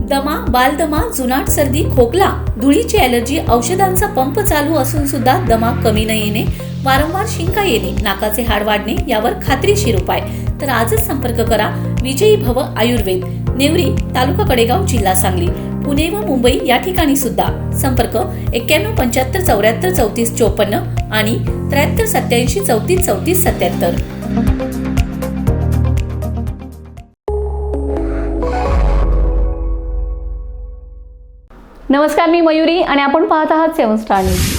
दमा, बालदमा, जुनाट सर्दी, खोकला, धुळीची ॲलर्जी, औषधांचा पंप चालू असून सुद्धा दमा कमी न येणे, वारंवार शिंका येणे, नाकाचे हाड वाढणे यावर खात्रीशीर उपाय. तर आजच संपर्क करा विजयी भव आयुर्वेद, नेवरी, तालुका कडेगाव, जिल्हा सांगली. पुणे व मुंबई या ठिकाणी सुद्धा. संपर्क 91 75 74 34 54 आणि 73 87 34 34 77. नमस्कार, मी मयुरी आणि आपण पाहत आहात 7 स्टार न्यूज.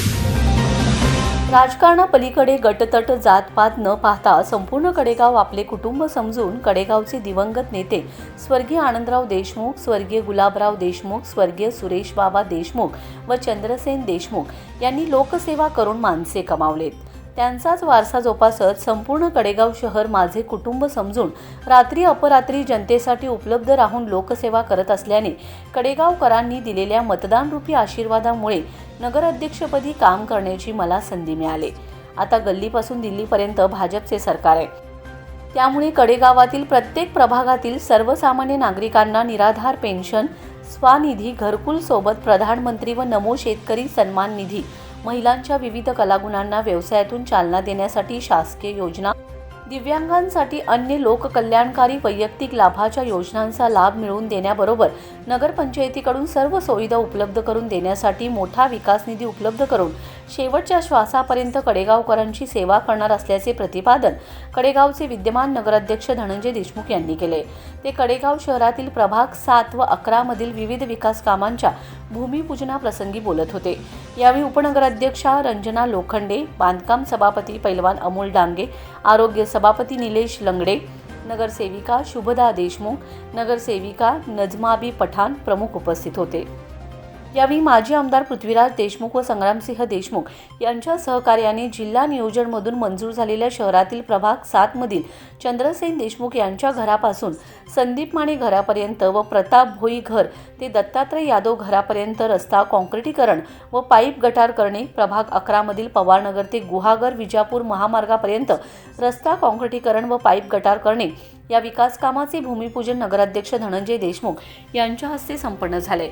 राजकारणापलीकडे गटतट जातपात न पाहता संपूर्ण कडेगाव आपले कुटुंब समजून कडेगावचे दिवंगत नेते स्वर्गीय आनंदराव देशमुख, स्वर्गीय गुलाबराव देशमुख, स्वर्गीय सुरेश बाबा देशमुख व चंद्रसेन देशमुख यांनी लोकसेवा करून माणसे कमावलेत. त्यांचाच वारसा जोपासत संपूर्ण कडेगाव शहर माझे कुटुंब समजून रात्री अपरात्री जनतेसाठी उपलब्ध राहून लोकसेवा करत असल्याने कडेगावकरांनी दिलेल्या मतदानरूपी आशीर्वादामुळे नगराध्यक्षपदी काम करण्याची मला संधी मिळाली. आता गल्लीपासून दिल्लीपर्यंत भाजपचे सरकार आहे. त्यामुळे कडेगावातील प्रत्येक प्रभागातील सर्वसामान्य नागरिकांना निराधार पेन्शन, स्वानिधी, घरकुल सोबत प्रधानमंत्री व नमो शेतकरी सन्मान निधी, महिलांच्या विविध कलागुणांना व्यवसायातून चालना देण्यासाठी शासकीय योजना, दिव्यांगांसाठी अन्य लोककल्याणकारी वैयक्तिक लाभाच्या योजनांचा लाभ मिळवून देण्याबरोबर नगरपंचायतीकडून सर्व सुविधा उपलब्ध करून देण्यासाठी मोठा विकास निधी उपलब्ध करून शेवटच्या श्वासापर्यंत कडेगावकरांची सेवा करणार असल्याचे प्रतिपादन कडेगावचे विद्यमान नगराध्यक्ष धनंजय देशमुख यांनी केले. ते कडेगाव शहरातील प्रभाग 7 व 11 मधील विविध विकास कामांच्या भूमिपूजनाप्रसंगी बोलत होते. यावेळी उपनगराध्यक्षा रंजना लोखंडे, बांधकाम सभापती पैलवान अमोल डांगे, आरोग्य सभापती निलेश लंगडे, नगरसेविका शुभदा देशमुख, नगरसेविका नजमाबी पठाण प्रमुख उपस्थित होते. यावेळी माजी आमदार पृथ्वीराज देशमुख व संग्रामसिंह देशमुख यांच्या सहकार्याने जिल्हा नियोजनमधून मंजूर झालेल्या शहरातील प्रभाग 7 मधील चंद्रसेन देशमुख यांच्या घरापासून संदीप माने घरापर्यंत व प्रताप भोई घर ते दत्तात्रय यादव घरापर्यंत रस्ता काँक्रिटीकरण व पाईप गटार करणे, प्रभाग 11 मधील पवारनगर ते गुहागर विजापूर महामार्गापर्यंत रस्ता काँक्रिटीकरण व पाईप गटार करणे या विकास कामाचे भूमिपूजन नगराध्यक्ष धनंजय देशमुख यांच्या हस्ते संपन्न झाले.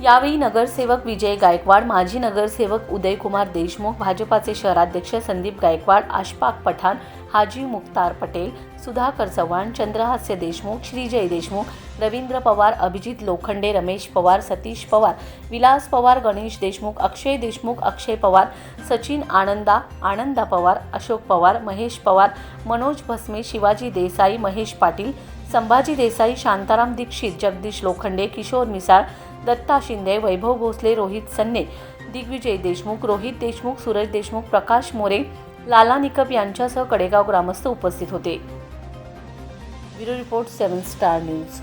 यावेळी नगरसेवक विजय गायकवाड, माजी नगरसेवक उदयकुमार देशमुख, भाजपाचे शहराध्यक्ष संदीप गायकवाड, आशफाक पठाण, हाजी मुख्तार पटेल, सुधाकर चव्हाण, चंद्रहास्य देशमुख, श्रीजय देशमुख, रवींद्र पवार, अभिजित लोखंडे, रमेश पवार, सतीश पवार, विलास पवार, गणेश देशमुख, अक्षय देशमुख, अक्षय पवार, सचिन आनंदा पवार, अशोक पवार, महेश पवार, मनोज भस्मे, शिवाजी देसाई, महेश पाटील, संभाजी देसाई, शांताराम दीक्षित, जगदीश लोखंडे, किशोर मिसाळ, दत्ता शिंदे, वैभव भोसले, रोहित सन्ने, दिग्विजय देशमुख, रोहित देशमुख, सूरज देशमुख, प्रकाश मोरे, लाला निकप यांच्यासह कडेगाव ग्रामस्थ उपस्थित होते. Bureau report 7 star news.